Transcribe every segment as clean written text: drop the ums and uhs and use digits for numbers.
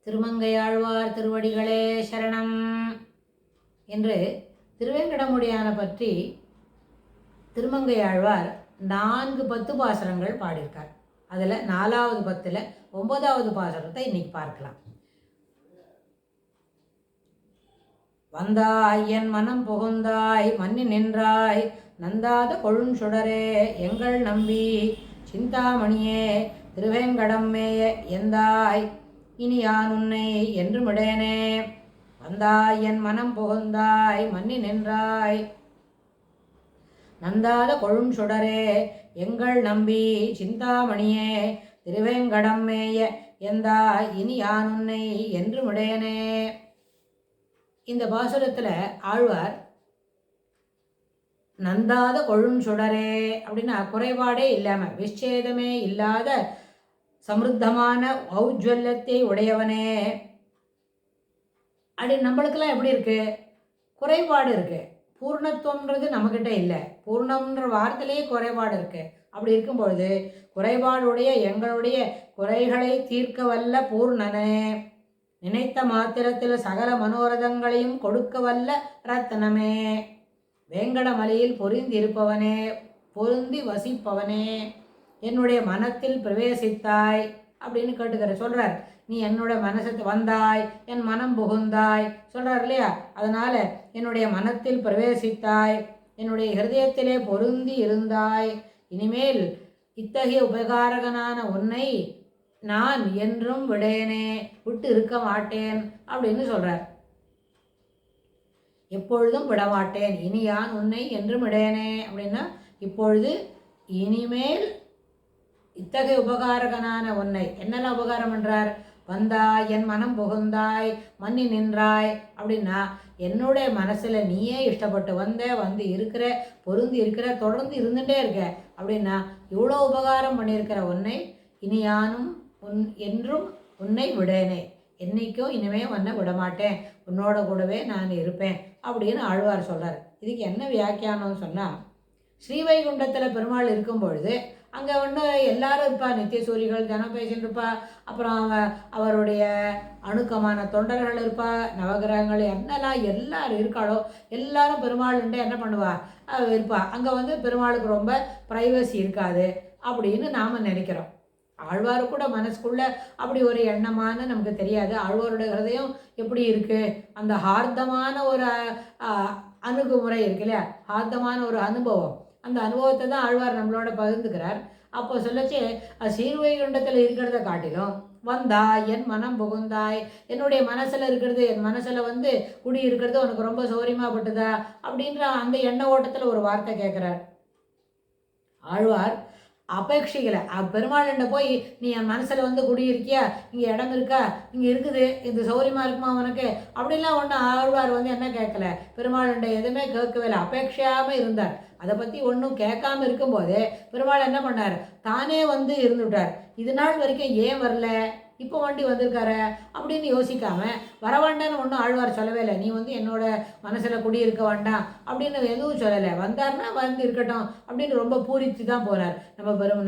திருமங்கையாழ்வார் திருவடிகளே சரணம் என்று திருவேங்கடமுடியான பற்றி திருமங்கையாழ்வார் 4 10 பாசுரங்கள் பாடியிருக்கார். அதில் 4வது 10ல் 9வது பாசுரத்தை இன்னைக்கு பார்க்கலாம். வந்தாய் என் மனம் புகுந்தாய் மன்னி நின்றாய் நந்தாத கொழுஞ்சுடரே எங்கள் நம்பி சிந்தாமணியே திருவேங்கடம் மேய எந்தாய் இனி யான் உன்னை என்று மிடேனே. வந்தாய் என் மனம் புகுந்தாய் மன்னி நின்றாய் நந்தாத கொழுஞ்சுடரே எங்கள் நம்பி சிந்தாமணியே திருவேங்கடம் மேய எந்தாய் இனி யான் உன்னை என்று மிடேனே. இந்த பாசுரத்தில் ஆழ்வார் நந்தாத கொழுஞ்சுடரே அப்படின்னா குறைபாடே இல்லாமல் விச்சேதமே இல்லாத சமிருத்தமான ஔஜ்வல்யத்தை உடையவனே. அப்படி நம்மளுக்கெல்லாம் எப்படி இருக்கு? குறைபாடு இருக்கு. பூர்ணத்துவம்ன்றது நம்மக்கிட்ட இல்லை. பூர்ணம்ன்ற வார்த்தையிலேயே குறைபாடு இருக்கு. அப்படி இருக்கும்பொழுது குறைபாடுடைய எங்களுடைய குறைகளை தீர்க்க வல்ல பூர்ணனே, நினைத்த மாத்திரத்தில் சகல மனோரதங்களையும் கொடுக்க வல்ல ரத்னமே, வேங்கடமலையில் பொருந்திருப்பவனே, பொருந்தி வசிப்பவனே, என்னுடைய மனத்தில் பிரவேசித்தாய் அப்படின்னு கேட்டுக்கிற சொல்கிறார். நீ என்னோட மனசத்து வந்தாய், என் மனம் புகுந்தாய் சொல்கிறார் இல்லையா? அதனால் என்னுடைய மனத்தில் பிரவேசித்தாய், என்னுடைய ஹிருதயத்திலே பொருந்தி இருந்தாய். இனிமேல் இத்தகைய உபகாரகனான உன்னை நான் என்றும் விடேனே, விட்டு இருக்க மாட்டேன் அப்படின்னு சொல்கிறார். எப்பொழுதும் விடமாட்டேன், இனி யான் உன்னை என்றும் விடேனே அப்படின்னா இப்பொழுது இனிமேல் இத்தகைய உபகாரகனான உன்னை என்னெல்லாம் உபகாரம் பண்ணுறார்? வந்தாய் என் மனம் புகுந்தாய் மன்னி நின்றாய் அப்படின்னா என்னுடைய மனசில் நீயே இஷ்டப்பட்டு வந்து இருக்கிற, பொருந்தி இருக்கிற, தொடர்ந்து இருந்துகிட்டே இருக்க அப்படின்னா இவ்வளோ உபகாரம் பண்ணியிருக்கிற உன்னை இனி யானும் என்றும் உன்னை விடேனே, என்னைக்கும் இனிமே உன்னை விடமாட்டேன், உன்னோட கூடவே நான் இருப்பேன் அப்படின்னு ஆழ்வார் சொல்கிறார். இதுக்கு என்ன வியாக்கியானம் சொன்னால், ஸ்ரீவைகுண்டத்தில் பெருமாள் இருக்கும் பொழுது அங்கே ஒன்று எல்லாரும் இருப்பா, நித்தியசூரிகள் ஜனபேசன் இருப்பா, அப்புறம் அவருடைய அணுக்கமான தொண்டர்கள் இருப்பா, நவகிரகங்கள் என்னெல்லாம் எல்லாரும் இருக்காளோ எல்லாரும் பெருமாள்ன்ட்டு என்ன பண்ணுவா இருப்பா. அங்கே பெருமாளுக்கு ரொம்ப ப்ரைவசி இருக்காது அப்படின்னு நாம் நினைக்கிறோம். ஆழ்வாரு கூட மனசுக்குள்ள அப்படி ஒரு எண்ணமான நமக்கு தெரியாது. ஆழ்வாருடைய ஹிருதயம் எப்படி இருக்குது, அந்த ஹார்தமான ஒரு அணுகுமுறை இருக்கு இல்லையா, ஹார்தமான ஒரு அனுபவம், அந்த அனுபவத்தை தான் ஆழ்வார் நம்மளோட பகிர்ந்துக்கிறார். அப்போ சொல்லச்சு ஸ்ரீவைகுண்டத்தில் இருக்கிறத காட்டிலும் வந்தாய் என் மனம் புகுந்தாய், என்னுடைய மனசில் இருக்கிறது, என் மனசில் குடி இருக்கிறது உனக்கு ரொம்ப சௌரியமாகப்பட்டதா அப்படின்ற அந்த எண்ண ஓட்டத்தில் ஒரு வார்த்தை கேட்குறார் ஆழ்வார். அபேட்சிக்கலை பெருமாள்கிட்ட போய் நீ என் மனசில் குடியிருக்கியா, இங்கே இடம் இருக்கா, இங்கே இருக்குது, இது சௌரியமாக இருக்குமா உனக்கு அப்படின்லாம் ஒன்றும் ஆழ்வார் என்ன கேட்கல, பெருமாள்கிட்ட எதுவுமே கேட்கவே இல்லை, அபேட்சையாமல் இருந்தார். அதை பற்றி ஒன்றும் கேட்காம இருக்கும்போதே பெருமாள் என்ன பண்ணார், தானே இருந்துவிட்டார். இது நாள் வரைக்கும் ஏன் வரல, இப்போ வண்டி வந்திருக்காரு அப்படின்னு யோசிக்காம வரவேண்டான்னு ஒன்றும் ஆழ்வார் சொல்லவே இல்லை. நீ என்னோட மனசில் குடியிருக்க வேண்டாம் அப்படின்னு எதுவும் சொல்லலை. வந்தார்னா இருக்கட்டும் அப்படின்னு ரொம்ப பூரித்து தான் போனார்.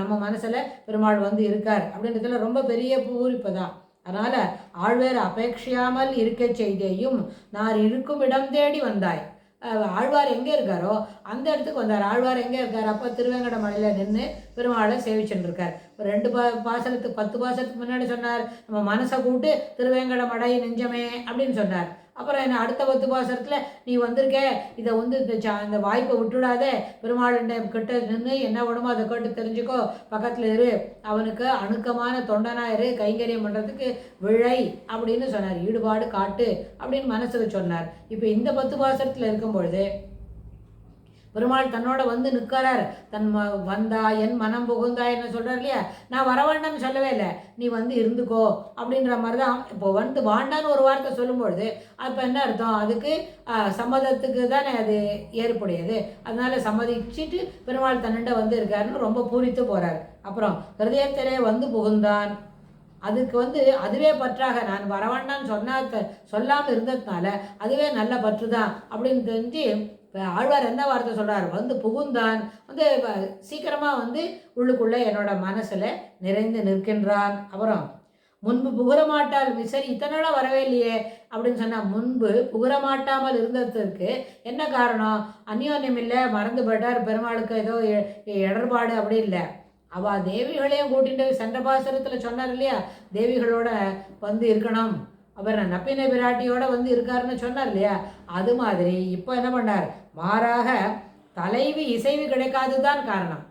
நம்ம மனசில் பெருமாள் இருக்கார் அப்படின்றதுல ரொம்ப பெரிய பூரிப்பு தான். அதனால் ஆழ்வார் அபேட்சியாமல் இருக்க செய்தேயும் நான் இருக்கும் இடம் தேடி வந்தாய். ஆழ்வார் எங்கே இருக்காரோ அந்த இடத்துக்கு வந்தார். ஆழ்வார் எங்கே இருக்கார்? அப்போ திருவேங்கடமலையில் நின்று பெருமாளை சேவிச்சுருக்கார். ஒரு 2 பாசனத்துக்கு 10 பாசனத்துக்கு முன்னாடி சொன்னார், நம்ம மனசை கூட்டு திருவேங்கடமடை நெஞ்சமே அப்படின்னு சொன்னார். அப்புறம் என்ன அடுத்த 10 பாசனத்தில் நீ வந்திருக்க, இதை இந்த வாய்ப்பை விட்டுடாத, பெருமாள் கிட்ட நின்று என்ன வேணுமோ அதை கேட்டு தெரிஞ்சுக்கோ, பக்கத்தில் இரு, அவனுக்கு அணுக்கமான தொண்டனாக இரு, கைங்கரியம் பண்ணுறதுக்கு விழை அப்படின்னு சொன்னார். ஈடுபாடு காட்டு அப்படின்னு மனசுக்கு சொன்னார். இப்போ இந்த 10 பாசனத்தில் இருக்கும்பொழுது பெருமாள் தன்னோட நிற்கிறார். வந்தா என் மனம் புகுந்தா என்ன சொல்கிறார் இல்லையா, நான் வர வேண்டாம்னு சொல்லவே இல்லை, நீ இருந்துக்கோ அப்படின்ற மாதிரி தான். இப்போ வாண்டான்னு ஒரு வார்த்தை சொல்லும்பொழுது அப்போ என்ன அர்த்தம், அதுக்கு சம்மதத்துக்கு தானே அது ஏற்புடையது. அதனால சம்மதிச்சுட்டு பெருமாள் தன்னிட்ட இருக்காருன்னு ரொம்ப பூரித்து போகிறார். அப்புறம் ஹிருதயத்திலே புகுந்தான். அதுக்கு அதுவே பற்றாக, நான் வரவேண்டான்னு சொல்லாமல் இருந்ததுனால அதுவே நல்ல பற்று தான் அப்படின்னு தெரிஞ்சு இப்போ ஆழ்வார் என்ன வார்த்தை சொல்கிறார், புகுந்தான், சீக்கிரமாக உள்ளுக்குள்ளே என்னோட மனசில் நிறைந்து நிற்கின்றான். அப்புறம் முன்பு புகழமாட்டால் சரி இத்தனை நாளாக வரவே இல்லையே அப்படின்னு சொன்னால், முன்பு புகழமாட்டாமல் இருந்ததற்கு என்ன காரணம்? அந்யோன்யம் இல்லை, மறந்து போயிட்டார், பெருமாளுக்கு ஏதோ இடர்பாடு அப்படி இல்லை. அவள் தேவிகளையும் கூட்டிகிட்டு சென்ற பாசுரத்தில் சொன்னார் இல்லையா, தேவிகளோட வந்து இருக்கணும், அவர் நப்பினை பிராட்டியோட வந்து இருக்காருன்னு சொன்னார் இல்லையா. அது மாதிரி இப்போ என்ன பண்ணார், மாறாக தலைவி இசைவு கிடைக்காது தான் காரணம்,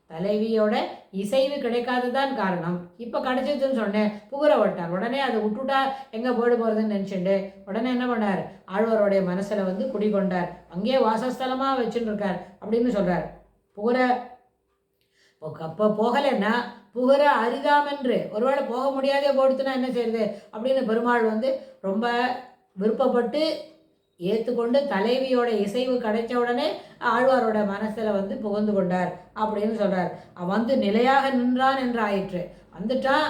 தலைவியோட இசைவு கிடைக்காது தான் காரணம். இப்போ கிடைச்சதுன்னு சொன்னேன், புகுற விட்டார். உடனே அதை விட்டுட்டா எங்கே போயிட போகிறதுன்னு நினச்சிட்டு உடனே என்ன பண்ணார், ஆழ்வாரோடைய மனசில் வந்து குடிகொண்டார், அங்கேயே வாசஸ்தலமாக வச்சுட்டு இருக்கார் அப்படின்னு சொல்கிறார். புகுற அப்போ போகலைன்னா புகுற அரிதாமென்று, ஒருவேளை போக முடியாதே போடுத்துனா என்ன செய்யுது அப்படின்னு பெருமாள் வந்து ரொம்ப விருப்பப்பட்டு ஏற்றுக்கொண்டு தலைவியோட இசைவு கிடைச்ச உடனே ஆழ்வாரோட மனசில் வந்து புகுந்து கொண்டார் அப்படின்னு சொல்கிறார். அவன் வந்து நிலையாக நின்றான் என்று ஆயிற்று. வந்துட்டான்,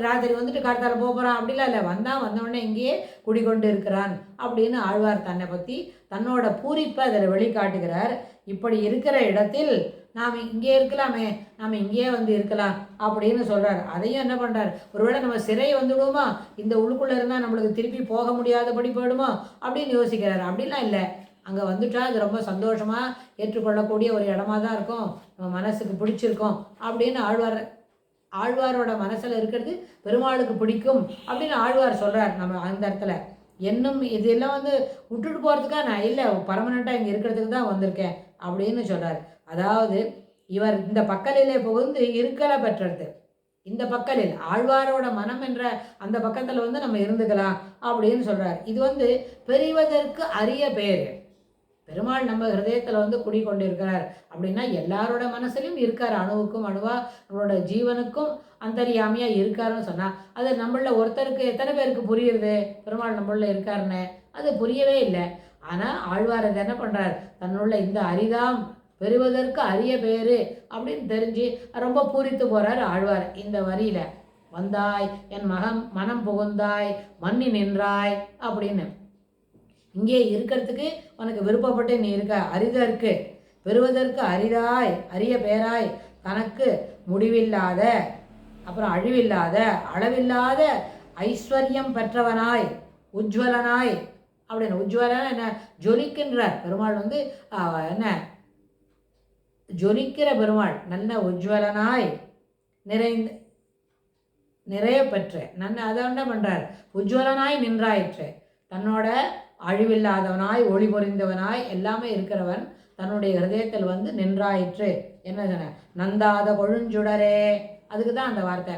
ராத்திரி வந்துட்டு கார்த்தால போகிறான் அப்படிலாம் இல்லை, வந்தவுடனே இங்கேயே குடிகொண்டு இருக்கிறான் அப்படின்னு ஆழ்வார் தன்னை பற்றி தன்னோட பூரிப்பை அதில் வெளிக்காட்டுகிறார். இப்படி இருக்கிற இடத்தில் நாம் இங்கே இருக்கலாமே, நாம் இங்கேயே வந்து இருக்கலாம் அப்படின்னு சொல்கிறார். அதையும் என்ன பண்ணுறார், ஒருவேளை நம்ம சிறை வந்துடுவோமா, இந்த உள்ளுக்குள்ளே இருந்தால் நம்மளுக்கு திருப்பி போக முடியாதபடி போயிடுமோ அப்படின்னு யோசிக்கிறார். அப்படிலாம் இல்லை, அங்கே வந்துட்டா அது ரொம்ப சந்தோஷமாக ஏற்றுக்கொள்ளக்கூடிய ஒரு இடமா தான் இருக்கும், நம்ம மனசுக்கு பிடிச்சிருக்கோம் அப்படின்னு ஆழ்வாரோட மனசில் இருக்கிறது பெருமாளுக்கு பிடிக்கும் அப்படின்னு ஆழ்வார் சொல்கிறார். நம்ம அந்த இடத்துல என்னும் இதெல்லாம் வந்து விட்டுட்டு போகிறதுக்காக நான் இல்லை, பர்மனெண்ட்டாக இங்கே இருக்கிறதுக்கு தான் வந்திருக்கேன் அப்படின்னு சொல்கிறார். அதாவது இவர் இந்த பக்கலிலே புகுந்து இருக்கலை பெற்றது, இந்த பக்கலில் ஆழ்வாரோட மனம் என்ற அந்த பக்கத்தில் வந்து நம்ம இருந்துக்கலாம் அப்படின்னு சொல்கிறார். இது வந்து பெறுவதற்கு அரிய பேர். பெருமாள் நம்ம ஹிருதயத்தில் வந்து குடிக்கொண்டு இருக்கிறார் அப்படின்னா எல்லாரோட மனசுலையும் இருக்கார், அணுவுக்கும் அணுவா நம்மளோட ஜீவனுக்கும் அந்தரியாமையாக இருக்காருன்னு சொன்னால் அது நம்மள ஒருத்தருக்கு எத்தனை பேருக்கு புரியுறது பெருமாள் நம்மள இருக்காருன்னு? அது புரியவே இல்லை. ஆனால் ஆழ்வார் அதை என்ன பண்ணுறார், தன்னுள்ள இந்த அரிதாம் பெறுவதற்கு அரிய பேர் அப்படின்னு தெரிஞ்சு ரொம்ப பூரித்து போகிறார் ஆழ்வார் இந்த வரியில். வந்தாய் என் மனம் புகுந்தாய் மன்னி நின்றாய் அப்படின்னு, இங்கே இருக்கிறதுக்கு உனக்கு விருப்பப்பட்டு நீ இருக்க, அரிதற்கு பெறுவதற்கு அரிதாய் அரிய பேராய் தனக்கு முடிவில்லாத அப்புறம் அழிவில்லாத அளவில்லாத ஐஸ்வர்யம் பெற்றவனாய் உஜ்வலனாய் அப்படின்னு, உஜ்வலனா என்ன ஜொலிக்கின்றார் பெருமாள் வந்து என்ன ஜொலிக்கிற பெருமாள், நல்ல உஜ்வலனாய் நிறைய பெற்று அதை என்ன பண்ணுறார், உஜ்வலனாய் நின்றாயிற்று, தன்னோட அழிவில்லாதவனாய் ஒளி பொறிந்தவனாய் எல்லாமே இருக்கிறவன் தன்னுடைய ஹிருதயத்தில் வந்து நின்றாயிற்று. என்ன சொன்ன, நந்தாத கொழுஞ்சுடரே, அதுக்கு தான் அந்த வார்த்தை.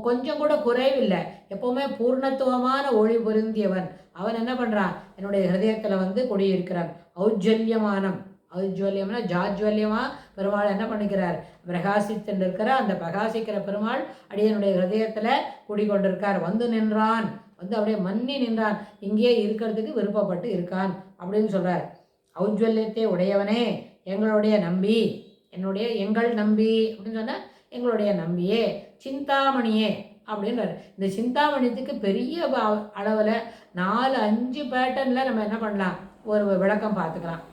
கொஞ்சம் கூட குறைவில்லை, எப்போவுமே பூர்ணத்துவமான ஒளி பொருந்தியவன் அவன் என்ன பண்ணுறான், என்னுடைய ஹிருதயத்தில் வந்து குடியிருக்கிறான். ஔஜ்வல்யமானம், ஔஜ்வல்யம்னா ஜாஜ்வல்யமாக பெருமாள் என்ன பண்ணிக்கிறார், பிரகாசித்து இருக்கிற அந்த பிரகாசிக்கிற பெருமாள் அடியனுடைய ஹிருதயத்தில் குடிக்கொண்டிருக்கார். வந்து நின்றான், வந்து அப்படியே மன்னி நின்றான், இங்கேயே இருக்கிறதுக்கு விருப்பப்பட்டு இருக்கான் அப்படின்னு சொல்கிறார். ஔஜ்வல்யத்தை உடையவனே எங்களுடைய நம்பி, எங்கள் நம்பி அப்படின்னு சொன்னால் எங்களுடைய நம்பியே, சிந்தாமணியே அப்படின்றார். இந்த சிந்தாமணியத்துக்கு பெரிய அளவில் 4-5 பேட்டர்னில் நம்ம என்ன பண்ணலாம், ஒரு விளக்கம் பார்த்துக்கலாம்.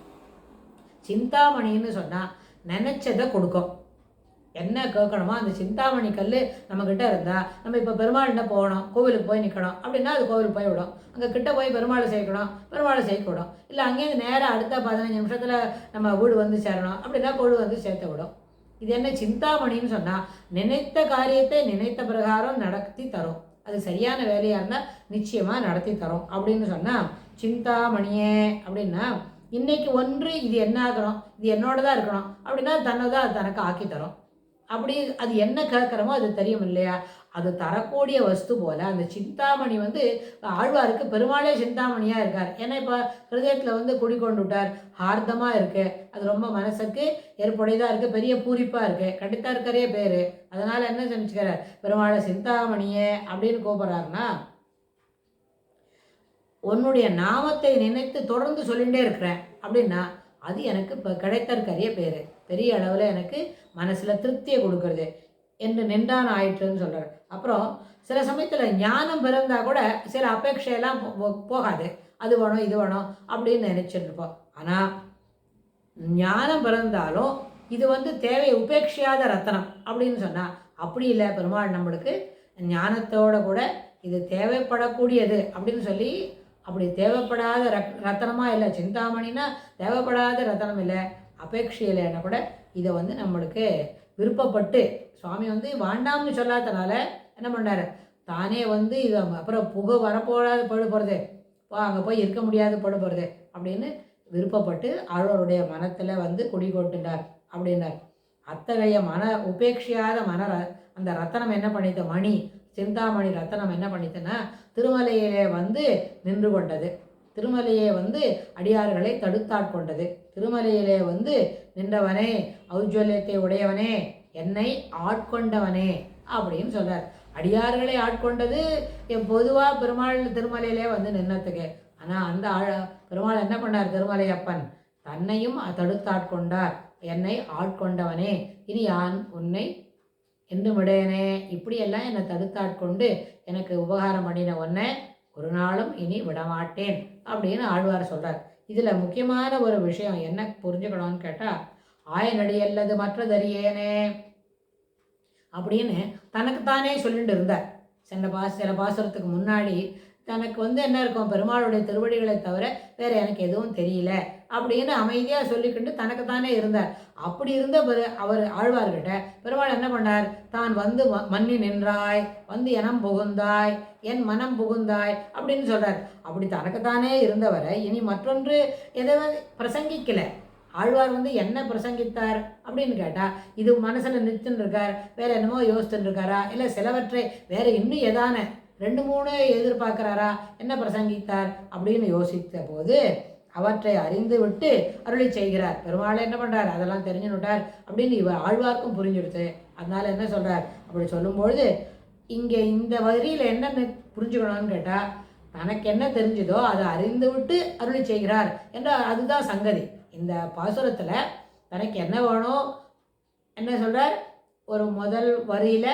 சிந்தாமணின்னு சொன்னால் நினச்சதை கொடுக்கும், என்ன கேட்கணுமோ அந்த சிந்தாமணி கல் நம்மக்கிட்ட இருந்தால், நம்ம இப்போ பெருமாள்கிட்ட போகணும், கோவிலுக்கு போய் நிற்கணும் அப்படின்னா அது கோவிலுக்கு போய் விடும், அங்கே கிட்ட போய் பெருமாளை சேர்க்கணும், பெருமாளை சேர்க்க விடும். இல்லை அங்கேருந்து நேராக அடுத்த 15 நிமிஷத்தில் நம்ம வீடு வந்து சேரணும் அப்படின்னா வீடு வந்து சேர்த்து விடும். இது என்ன சிந்தாமணின்னு சொன்னால், நினைத்த காரியத்தை நினைத்த பிரகாரம் நடத்தி தரும், அது சரியான வேலையாக இருந்தால் நிச்சயமாக நடத்தி தரும் அப்படின்னு சொன்னால் சிந்தாமணியே அப்படின்னா, இன்றைக்கி ஒன்று இது என்ன ஆகணும், இது என்னோட தான் இருக்கணும் அப்படின்னா தன்னை தான் அது தனக்கு ஆக்கி தரும். அப்படி அது என்ன கேட்குறமோ அது தெரியும் இல்லையா, அது தரக்கூடிய வஸ்து போல் அந்த சிந்தாமணி வந்து ஆழ்வாருக்கு பெருமாளே சிந்தாமணியாக இருக்கார். ஏன்னா இப்போ ஹிருதயத்தில் வந்து குடிக்கொண்டு விட்டார், ஹார்தமாக இருக்குது, அது ரொம்ப மனசுக்கு ஏற்புடையதாக இருக்குது, பெரிய பூரிப்பாக இருக்குது, கண்டித்தா இருக்கிறே பேர். அதனால் என்ன செஞ்சுக்கிறார், பெருமாளை சிந்தாமணியே அப்படின்னு கூப்பிட்றாருன்னா, உன்னுடைய நாமத்தை நினைத்து தொடர்ந்து சொல்லிகிட்டே இருக்கிறேன் அப்படின்னா அது எனக்கு இப்போ கிடைத்தற்கரிய பேர், பெரிய அளவில் எனக்கு மனசில் திருப்தியை கொடுக்கறது என்று நின்றான் ஆயிற்றுன்னு சொல்கிறார். அப்புறம் சில சமயத்தில் ஞானம் பிறந்தால் கூட சில அபேட்சையெல்லாம் போகாது, அது வேணும் இது வேணும் அப்படின்னு நினச்சிருப்போம். ஆனால் ஞானம் பிறந்தாலும் இது வந்து தேவையை உபேட்சையாத ரத்தனம் அப்படின்னு சொன்னால் அப்படி இல்லை, பெருமாள் நம்மளுக்கு ஞானத்தோட கூட இது தேவைப்படக்கூடியது அப்படின்னு சொல்லி, அப்படி தேவைப்படாத ரத்தனமாக இல்லை, சிந்தாமணினா தேவைப்படாத ரத்தனம் இல்லை, அபேட்சை இல்லைன்னா கூட இதை வந்து நம்மளுக்கு விருப்பப்பட்டு சுவாமி வந்து வேண்டாம்னு சொல்லாதனால என்ன பண்ணார், தானே வந்து இது அப்புறம் புகை வரப்போடாது படு போகிறது, அங்கே போய் இருக்க முடியாது படு போகிறது அப்படின்னு விருப்பப்பட்டு ஆழ்வாருடைய மனத்தில் வந்து குடிகொட்டுண்டார் அப்படின்னார். அத்தகைய உபேட்சியாத அந்த ரத்தனம் என்ன பண்ணித்த, மணி சிந்தாமணி ரத்தனம் என்ன பண்ணித்தனா திருமலையிலே வந்து நின்று கொண்டது. திருமலையே வந்து அடியார்களை தடுத்தாட்கொண்டது. திருமலையிலே வந்து நின்றவனே, ஔஜ்வல்யத்தை உடையவனே, என்னை ஆட்கொண்டவனே அப்படின்னு சொல்றார். அடியார்களை ஆட்கொண்டது பொதுவாக பெருமாள் திருமலையிலே வந்து நின்னத்துக்கு. ஆனால் அந்த பெருமாள் என்ன பண்ணார், திருமலையப்பன் தன்னையும் தடுத்தாட்கொண்டார். என்னை ஆட்கொண்டவனே, இனி யான் உன்னை என்று விடையனே, இப்படியெல்லாம் என்னை தடுத்தாட்கொண்டு எனக்கு உபகாரம் பண்ணின ஒன்றை ஒரு நாளும் இனி விடமாட்டேன் அப்படின்னு ஆழ்வார் சொல்கிறார். இதில் முக்கியமான ஒரு விஷயம் என்ன புரிஞ்சுக்கணும்னு கேட்டால், ஆயனடி அல்லது மற்றதறியேனே அப்படின்னு தனக்குத்தானே சொல்லிட்டு இருந்தார். சில பாசுரத்துக்கு முன்னாடி தனக்கு வந்து என்ன இருக்கும், பெருமாளுடைய திருவடிகளை தவிர வேறு எனக்கு எதுவும் தெரியல அப்படின்னு அமைதியாக சொல்லிக்கிட்டு தனக்குத்தானே இருந்தார். அப்படி இருந்த அவர் ஆழ்வார்கிட்ட பெருமாள் என்ன பண்ணார், தான் வந்து மன்னி நின்றாய், வந்து எனம் புகுந்தாய், என் மனம் புகுந்தாய் அப்படின்னு சொல்கிறார். அப்படி தனக்குத்தானே இருந்தவரை இனி மற்றொன்று எதுவும் பிரசங்கிக்கலை. ஆழ்வார் வந்து என்ன பிரசங்கித்தார் அப்படின்னு கேட்டால், இது மனசில் நிறுத்துன்னு இருக்கார், வேறு என்னமோ யோசித்துன்னு இருக்காரா, இல்லை சிலவற்றை வேறு இன்னும் எதான 2-3 எதிர்பார்க்குறாரா, என்ன பிரசங்கித்தார் அப்படின்னு யோசித்த போது அவற்றை அறிந்து விட்டு அருளி செய்கிறார். பெருமாளை என்ன பண்ணுறார், அதெல்லாம் தெரிஞ்சுன்னுட்டார் அப்படின்னு ஆழ்வார்க்கும் புரிஞ்சுடுது. அதனால் என்ன சொல்கிறார், அப்படி சொல்லும்பொழுது இங்கே இந்த வரியில் என்ன புரிஞ்சுக்கணும்னு கேட்டால், தனக்கு என்ன தெரிஞ்சுதோ அதை அறிந்து விட்டு அருளி செய்கிறார் என்றால் அதுதான் சங்கதி. இந்த பாசுரத்தில் தனக்கு என்ன வேணும் என்ன சொல்கிறார், ஒரு முதல் வரியில்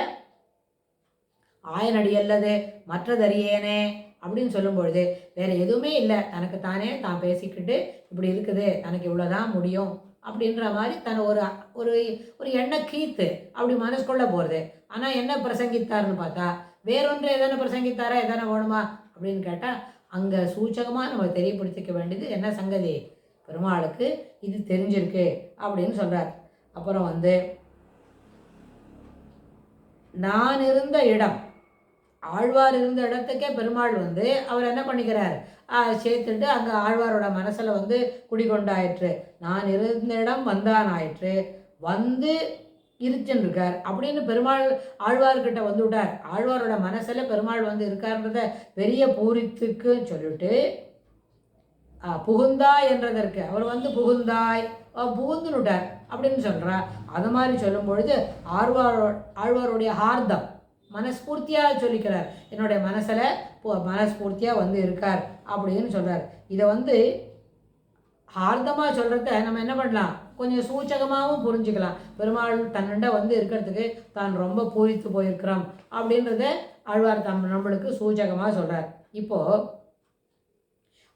ஆயனடி அல்லது மற்றதறியேனே அப்படின்னு சொல்லும்பொழுது வேறு எதுவுமே இல்லை, தனக்கு தானே தான் பேசிக்கிட்டு இப்படி இருக்குது, தனக்கு இவ்வளோதான் முடியும் அப்படின்ற மாதிரி தன் ஒரு ஒரு ஒரு எண்ணெய் கீத்து அப்படி மனசுக்குள்ளே போகிறது. ஆனால் என்ன பிரசங்கித்தார்னு பார்த்தா வேறொன்று எதனா பிரசங்கித்தாரா, எதனா வேணுமா அப்படின்னு கேட்டால் அங்கே சூச்சகமாக நம்ம தெரியப்படுத்திக்க வேண்டியது என்ன சங்கதி, பெருமாளுக்கு இது தெரிஞ்சிருக்கு அப்படின்னு சொல்கிறார். அப்புறம் வந்து நான் இருந்த இடம், ஆழ்வார் இருந்த இடத்துக்கே பெருமாள் வந்து அவர் என்ன பண்ணிக்கிறார், சேர்த்துட்டு அங்கே ஆழ்வாரோட மனசில் வந்து குடிகொண்டாயிற்று. நான் இருந்த இடம் வந்தான் ஆயிற்று, வந்து இருச்சுருக்கார் அப்படின்னு பெருமாள் ஆழ்வார்கிட்ட வந்து விட்டார். ஆழ்வாரோட மனசில் பெருமாள் வந்து இருக்கார்ன்றத பெரிய பூரித்துக்குன்னு சொல்லிட்டு புகுந்தாய் என்றதற்கு அவர் வந்து புகுந்தாய் புகுந்து விட்டார் அப்படின்னு சொல்கிறார். அது மாதிரி சொல்லும் பொழுது ஆழ்வாருடைய ஹார்தம் மனஸ்பூர்த்தியாக சொல்லிக்கிறார், என்னுடைய மனஸ்பூர்த்தியாக வந்து இருக்கார் அப்படின்னு சொல்கிறார். இதை வந்து ஹார்தமாக சொல்கிறத நம்ம என்ன பண்ணலாம், கொஞ்சம் சூச்சகமாகவும் புரிஞ்சுக்கலாம். பெருமாள் தன்னண்ட வந்து இருக்கிறதுக்கு தான் ரொம்ப பூரித்து போயிருக்கிறோம் அப்படின்றத ஆழ்வார் நம்மளுக்கு சூச்சகமாக சொல்கிறார். இப்போது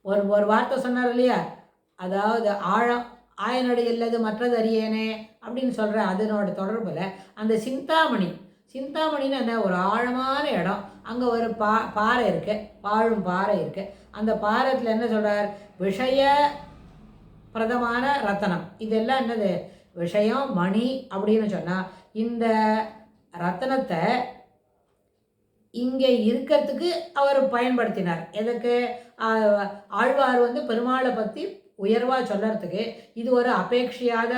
ஒரு வார்த்தை சொன்னார் இல்லையா, அதாவது ஆயனடி அல்லது மற்றது அறியேனே அப்படின்னு சொல்கிற அதனோட தொடர்பில் அந்த சிந்தாமணின்னு என்ன, ஒரு ஆழமான இடம், அங்கே ஒரு பாறை இருக்குது, வாழும் பாறை இருக்குது. அந்த பாறைத்தில் என்ன சொல்கிறார், விஷய பிரதமான ரத்தனம், இதெல்லாம் என்னது விஷயம் மணி அப்படின்னு சொன்னால் இந்த ரத்தனத்தை இங்கே இருக்கிறதுக்கு அவர் பயன்படுத்தினார். எதுக்கு, ஆழ்வார் வந்து பெருமாளை பற்றி உயர்வாக சொல்கிறதுக்கு இது ஒரு அபேட்சியாத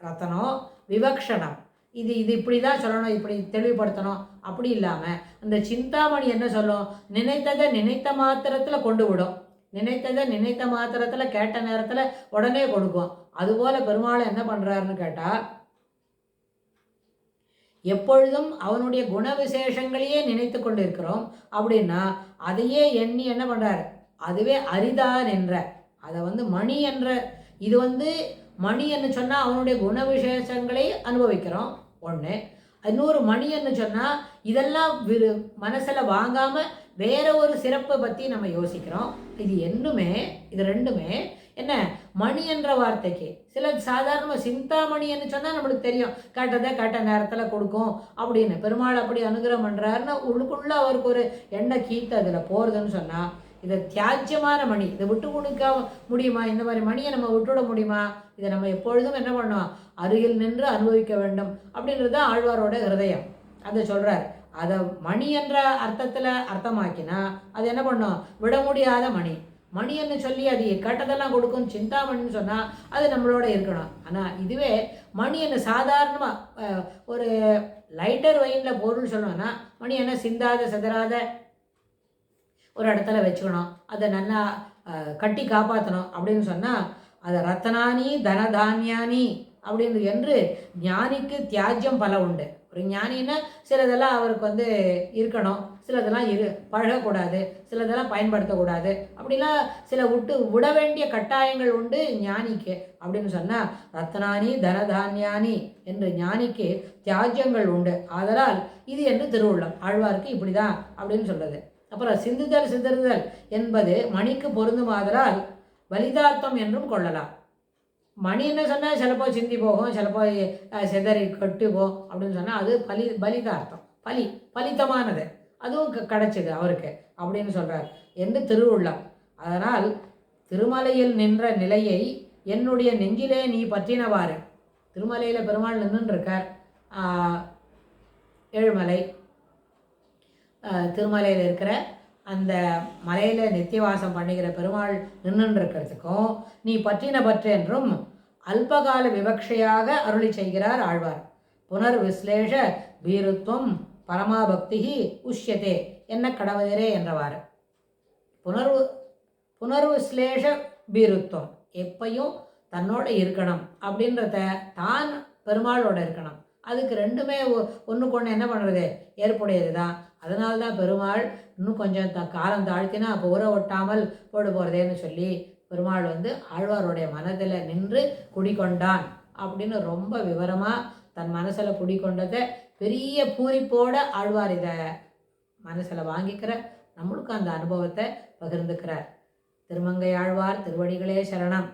ரத்தனம், விவக்ஷணம், இது இப்படி தான் சொல்லணும், இப்படி தெளிவுபடுத்தணும் அப்படி இல்லாமல் அந்த சிந்தாமணி என்ன சொல்லும், நினைத்ததை நினைத்த மாத்திரத்தில் கொண்டு விடும், நினைத்ததை நினைத்த மாத்திரத்தில் கேட்ட நேரத்தில் உடனே கொடுக்கும். அதுபோல் பெருமாளை என்ன பண்ணுறாருன்னு கேட்டால், எப்பொழுதும் அவனுடைய குண விசேஷங்களையே நினைத்து கொண்டு இருக்கிறோம் அப்படின்னா அதையே எண்ணி என்ன பண்ணுறார், அதுவே அரிதான் என்ற அதை வந்து மணி என்ற இது வந்து மணி என்று சொன்னால் அவனுடைய குண விசேஷங்களை அனுபவிக்கிறோம் ஒன்று. இன்னொரு மணி என்று சொன்னால் இதெல்லாம் மனசில் வாங்காமல் வேற ஒரு சிறப்பை பற்றி நம்ம யோசிக்கிறோம். இது ரெண்டுமே என்ன மணி என்ற வார்த்தைக்கு சில சாதாரண சிந்தாமணின்னு சொன்னால் நம்மளுக்கு தெரியும், கேட்டதை கேட்ட நேரத்தில் கொடுக்கும் அப்படின்னு. பெருமாள் அப்படி அனுகிரகம் பண்ணுறாருன்னு உள்ளுக்குள்ளே அவருக்கு ஒரு எண்ணெய் கீத்து அதில் போகிறதுன்னு சொன்னால், இதை தியாஜ்யமான மணி, இதை விட்டு கொடுக்க முடியுமா? இந்த மாதிரி மணியை நம்ம விட்டுவிட முடியுமா? இதை நம்ம எப்பொழுதும் என்ன பண்ணோம், அருகில் நின்று அனுபவிக்க வேண்டும் அப்படின்றது தான் ஆழ்வாரோட ஹிருதயம். அதை சொல்கிறார். அதை மணி என்ற அர்த்தத்தில் அர்த்தமாக்கினா அது என்ன பண்ணும், விட முடியாத மணி. மணின்னு சொல்லி அது கேட்டதெல்லாம் கொடுக்கும் சிந்தாமணின்னு சொன்னால் அது நம்மளோட இருக்கணும். ஆனால் இதுவே மணி என்ன சாதாரணமாக ஒரு லைட்டர் வெயினில் பொருள் சொல்லணும்னா மணி என்ன சிந்தாத சிதறாத ஒரு இடத்துல வச்சுக்கணும், அதை நல்லா கட்டி காப்பாற்றணும் அப்படின்னு சொன்னால் அதை ரத்தனானி தனதானியானி அப்படின்னு என்று ஞானிக்கு தியாஜ்யம் பல உண்டு. ஒரு ஞானின்னா சிலதெல்லாம் அவருக்கு இருக்கணும், சிலதெல்லாம் பழகக்கூடாது, சிலதெல்லாம் பயன்படுத்தக்கூடாது, அப்படிலாம் சில விட வேண்டிய கட்டாயங்கள் உண்டு ஞானிக்கு அப்படின்னு சொன்னால் ரத்னானி தனதானியானி என்று ஞானிக்கு தியாஜ்யங்கள் உண்டு. ஆதலால் இது என்று திருவுள்ளம் ஆழ்வாருக்கு இப்படி தான் அப்படின்னு சொல்கிறது. அப்புறம் சிந்துதல் சிதறுதல் என்பது மணிக்கு பொருந்துமாதலால் பலிதார்த்தம் என்றும் கொள்ளலாம். மணி என்ன சொன்னால் சிலப்போ சிந்தி போகும், சிலப்போ சிதறி கட்டுவோம் அப்படின்னு சொன்னால் அது பலிதார்த்தம், பலித்தமானது, அதுவும் கிடச்சிது அவருக்கு அப்படின்னு சொல்கிறார் என்று திருவுள்ளம். அதனால் திருமலையில் நின்ற நிலையை என்னுடைய நெஞ்சிலே நீ பற்றினவாறு. திருமலையில் பெருமாள் நின்றுருக்கார். ஏழுமலை திருமலையில் இருக்கிற அந்த மலையில் நித்தியவாசம் பண்ணுகிற பெருமாள் நின்றுருக்கிறதுக்கும் நீ பற்றின பற்று என்றும் அல்பகால விவக்ஷையாக அருளி செய்கிறார் ஆழ்வார். புனர் விஸ்லேஷ பீருத்வம் பரமாபக்தி உஷ்யதே என்ன கடவுளரே என்றவாறு. புனர்விஸ்லேஷ பீருத்வம் எப்பையும் தன்னோட இருக்கணும் அப்படின்றத தான் பெருமாளோட இருக்கணும். அதுக்கு ரெண்டுமே ஒன்றுக்கு ஒன்று என்ன பண்ணுறது ஏற்புடையது தான். அதனால்தான் பெருமாள் இன்னும் கொஞ்சம் காலம் தாழ்த்தினா அப்போ ஊற ஒட்டாமல் போடு போகிறதேன்னு சொல்லி பெருமாள் ஆழ்வாருடைய மனதில் நின்று குடிக்கொண்டான் அப்படின்னு ரொம்ப விவரமாக தன் மனசில் குடிக்கொண்டதை பெரிய பூரிப்போட ஆழ்வார் இதை மனசில் வாங்கிக்கிற நம்மளுக்கு அந்த அனுபவத்தை பகிர்ந்துக்கிறார். திருமங்கை ஆழ்வார் திருவடிகளே சரணம்.